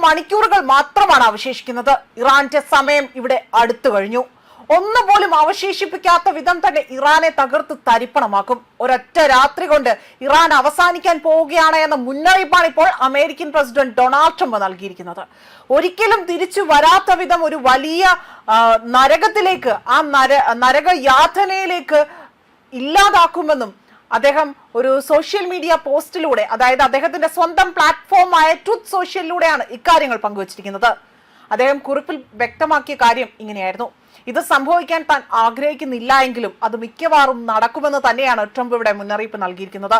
മണിക്കൂറുകൾ മാത്രമാണ് അവശേഷിക്കുന്നത്. ഇറാന്റെ സമയം ഇവിടെ അടുത്തു കഴിഞ്ഞു. ഒന്നുപോലും അവശേഷിപ്പിക്കാത്ത വിധം തന്നെ ഇറാനെ തകർത്ത് തരിപ്പണമാക്കും. ഒരൊറ്റ രാത്രി കൊണ്ട് ഇറാൻ അവസാനിക്കാൻ പോവുകയാണ് എന്ന മുന്നറിയിപ്പാണ് ഇപ്പോൾ അമേരിക്കൻ പ്രസിഡന്റ് ഡൊണാൾഡ് ട്രംപ് നൽകിയിരിക്കുന്നത്. ഒരിക്കലും തിരിച്ചു വരാത്ത വിധം ഒരു വലിയ നരകത്തിലേക്ക്, ആ നരക യാതനയിലേക്ക് ഇല്ലാതാക്കുമെന്നും അദ്ദേഹം ഒരു സോഷ്യൽ മീഡിയ പോസ്റ്റിലൂടെ, അതായത് അദ്ദേഹത്തിന്റെ സ്വന്തം പ്ലാറ്റ്ഫോമായ ട്രൂത്ത് സോഷ്യലിലൂടെയാണ് ഇക്കാര്യങ്ങൾ പങ്കുവച്ചിരിക്കുന്നത്. അദ്ദേഹം കുറിപ്പിൽ വ്യക്തമാക്കിയ കാര്യം ഇങ്ങനെയായിരുന്നു: ഇത് സംഭവിക്കാൻ താൻ ആഗ്രഹിക്കുന്നില്ല എങ്കിലും അത് മിക്കവാറും നടക്കുമെന്ന് തന്നെയാണ് ട്രംപ് ഇവിടെ മുന്നറിയിപ്പ് നൽകിയിരിക്കുന്നത്.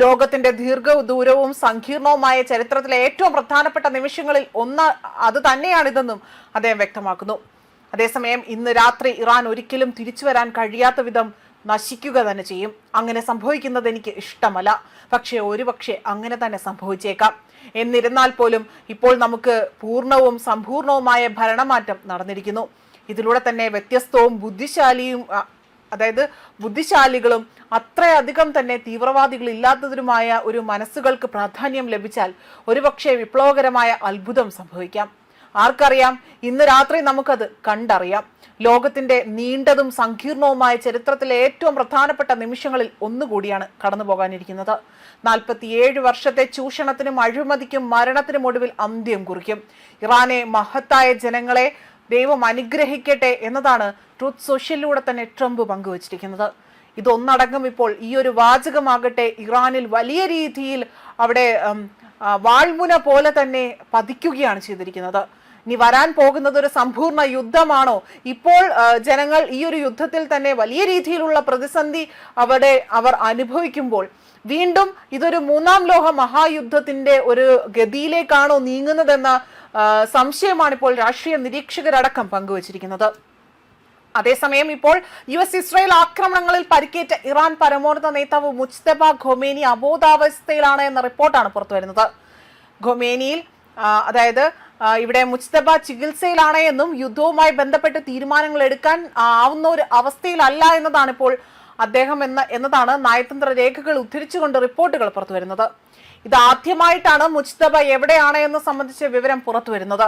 ലോകത്തിന്റെ ദീർഘദൂരവും സങ്കീർണവുമായ ചരിത്രത്തിലെ ഏറ്റവും പ്രധാനപ്പെട്ട നിമിഷങ്ങളിൽ ഒന്ന് അത് തന്നെയാണിതെന്നും അദ്ദേഹം വ്യക്തമാക്കുന്നു. അതേസമയം ഇന്ന് രാത്രി ഇറാൻ ഒരിക്കലും തിരിച്ചു വരാൻ കഴിയാത്ത വിധം നശിക്കുക തന്നെ ചെയ്യും. അങ്ങനെ സംഭവിക്കുന്നത് എനിക്ക് ഇഷ്ടമല്ല, ഒരുപക്ഷെ അങ്ങനെ തന്നെ സംഭവിച്ചേക്കാം. എന്നിരുന്നാൽ പോലും ഇപ്പോൾ നമുക്ക് പൂർണ്ണവും സമ്പൂർണവുമായ ഭരണമാറ്റം നടന്നിരിക്കുന്നു. ഇതിലൂടെ തന്നെ വ്യത്യസ്തവും ബുദ്ധിശാലികളും അത്രയധികം തന്നെ തീവ്രവാദികൾ ഇല്ലാത്തതിനുമായ ഒരു മനസ്സുകൾക്ക് പ്രാധാന്യം ലഭിച്ചാൽ ഒരുപക്ഷെ വിപ്ലവകരമായ അത്ഭുതം സംഭവിക്കാം. ആർക്കറിയാം, ഇന്ന് രാത്രി നമുക്കത് കണ്ടറിയാം. ലോകത്തിന്റെ നീണ്ടതും സങ്കീർണവുമായ ചരിത്രത്തിലെ ഏറ്റവും പ്രധാനപ്പെട്ട നിമിഷങ്ങളിൽ ഒന്നുകൂടിയാണ് കടന്നു പോകാനിരിക്കുന്നത്. 47 വർഷത്തെ ചൂഷണത്തിനും അഴിമതിക്കും മരണത്തിനും ഒടുവിൽ അന്ത്യം കുറിക്കും. ഇറാനെ മഹത്തായ ജനങ്ങളെ ദൈവം അനുഗ്രഹിക്കട്ടെ എന്നതാണ് ട്രൂത്ത് സോഷ്യലിലൂടെ തന്നെ ട്രംപ് പങ്കുവച്ചിരിക്കുന്നത്. ഇതൊന്നടങ്കം ഇപ്പോൾ ഈ ഒരു വാചകമാകട്ടെ ഇറാനിൽ വലിയ രീതിയിൽ അവിടെ വാൾമുന പോലെ തന്നെ പതിക്കുകയാണ് ചെയ്തിരിക്കുന്നത്. ഇനി വരാൻ പോകുന്നത് ഒരു സമ്പൂർണ്ണ യുദ്ധമാണോ? ഇപ്പോൾ ജനങ്ങൾ ഈ ഒരു യുദ്ധത്തിൽ തന്നെ വലിയ രീതിയിലുള്ള പ്രതിസന്ധി അവർ അനുഭവിക്കുമ്പോൾ വീണ്ടും ഇതൊരു മൂന്നാം ലോക മഹായുദ്ധത്തിന്റെ ഒരു ഗതിയിലേക്കാണോ നീങ്ങുന്നതെന്ന സംശയമാണ് ഇപ്പോൾ രാഷ്ട്രീയ നിരീക്ഷകരടക്കം പങ്കുവച്ചിരിക്കുന്നത്. അതേസമയം ഇപ്പോൾ US-ഇസ്രായേൽ ആക്രമണങ്ങളിൽ പരിക്കേറ്റ ഇറാൻ പരമോന്നത നേതാവ് മുജ്തബ ഖൊമേനി അബോധാവസ്ഥയിലാണ് എന്ന റിപ്പോർട്ടാണ് പുറത്തുവരുന്നത്. ഖൊമേനിയിൽ ഇവിടെ മുജ്തബ ചികിത്സയിലാണ് എന്നും യുദ്ധവുമായി ബന്ധപ്പെട്ട് തീരുമാനങ്ങൾ എടുക്കാൻ ആവുന്ന ഒരു അവസ്ഥയിലല്ല എന്നതാണ് ഇപ്പോൾ അദ്ദേഹം എന്നതാണ് നയതന്ത്ര രേഖകൾ ഉദ്ധരിച്ചുകൊണ്ട് റിപ്പോർട്ടുകൾ പുറത്തുവരുന്നത്. ഇത് ആദ്യമായിട്ടാണ് മുജ്തബ എവിടെയാണ് എന്ന് സംബന്ധിച്ച വിവരം പുറത്തുവരുന്നത്.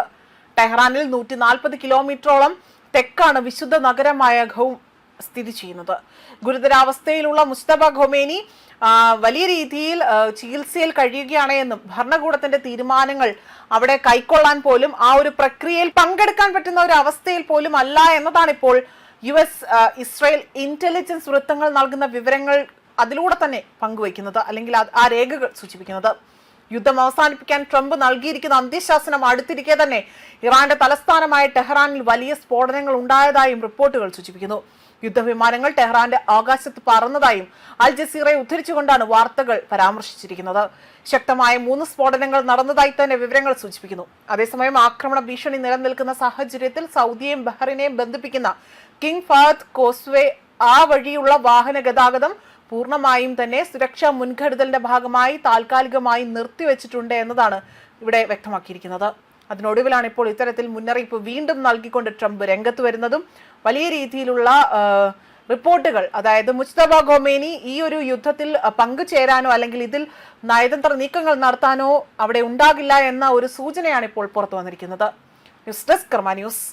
ടെഹ്റാനിൽ 140 കിലോമീറ്ററോളം തെക്കാണ് വിശുദ്ധ നഗരമായ ഖൗം സ്ഥിതി ചെയ്യുന്നത്. ഗുരുതരാവസ്ഥയിലുള്ള മുജ്തബ ഖൊമേനി വലിയ രീതിയിൽ ചികിത്സയിൽ കഴിയുകയാണ് എന്നും ഭരണകൂടത്തിന്റെ തീരുമാനങ്ങൾ അവിടെ കൈക്കൊള്ളാൻ പോലും ആ ഒരു പ്രക്രിയയിൽ പങ്കെടുക്കാൻ പറ്റുന്ന ഒരു അവസ്ഥയിൽ പോലും അല്ല എന്നതാണ് ഇപ്പോൾ US-ഇസ്രായേൽ ഇന്റലിജൻസ് വൃത്തങ്ങൾ നൽകുന്ന വിവരങ്ങൾ അതിലൂടെ തന്നെ പങ്കുവയ്ക്കുന്നത്, അല്ലെങ്കിൽ ആ രേഖകൾ സൂചിപ്പിക്കുന്നത്. യുദ്ധം അവസാനിപ്പിക്കാൻ ട്രംപ് നൽകിയിരിക്കുന്ന അന്ത്യശാസനം അടുത്തിരിക്കെ തന്നെ ഇറാന്റെ തലസ്ഥാനമായ ടെഹ്റാനിൽ വലിയ സ്ഫോടനങ്ങൾ ഉണ്ടായതായും റിപ്പോർട്ടുകൾ സൂചിപ്പിക്കുന്നു. യുദ്ധവിമാനങ്ങൾ ടെഹ്റാന്റെ ആകാശത്ത് പറന്നതായും അൽ ജസീറയെ ഉദ്ധരിച്ചുകൊണ്ടാണ് വാർത്തകൾ പരാമർശിച്ചിരിക്കുന്നത്. ശക്തമായ 3 സ്ഫോടനങ്ങൾ നടന്നതായി തന്നെ വിവരങ്ങൾ സൂചിപ്പിക്കുന്നു. അതേസമയം ആക്രമണ ഭീഷണി നിലനിൽക്കുന്ന സാഹചര്യത്തിൽ സൗദിയെയും ബഹ്റിനെയും ബന്ധിപ്പിക്കുന്ന കിങ് ഫഹദ് കോസ്വേ ആ വഴിയുള്ള വാഹന ഗതാഗതം പൂർണ്ണമായും തന്നെ സുരക്ഷാ മുൻകരുതലിന്റെ ഭാഗമായി താൽക്കാലികമായി നിർത്തിവെച്ചിട്ടുണ്ട് എന്നതാണ് ഇവിടെ വ്യക്തമാക്കിയിരിക്കുന്നത്. അതിനൊടുവിലാണ് ഇപ്പോൾ ഇത്തരത്തിൽ മുന്നറിയിപ്പ് വീണ്ടും നൽകിക്കൊണ്ട് ട്രംപ് രംഗത്ത് വരുന്നതും വലിയ രീതിയിലുള്ള റിപ്പോർട്ടുകൾ, അതായത് മുജ്തബ ഖൊമേനി ഈ ഒരു യുദ്ധത്തിൽ പങ്കുചേരാനോ അല്ലെങ്കിൽ ഇതിൽ നയതന്ത്ര നീക്കങ്ങൾ നടത്താനോ അവിടെ ഉണ്ടാകില്ല എന്ന ഒരു സൂചനയാണ് ഇപ്പോൾ പുറത്തു വന്നിരിക്കുന്നത്. ന്യൂസ് ഡെസ്ക് കർമ്മ ന്യൂസ്.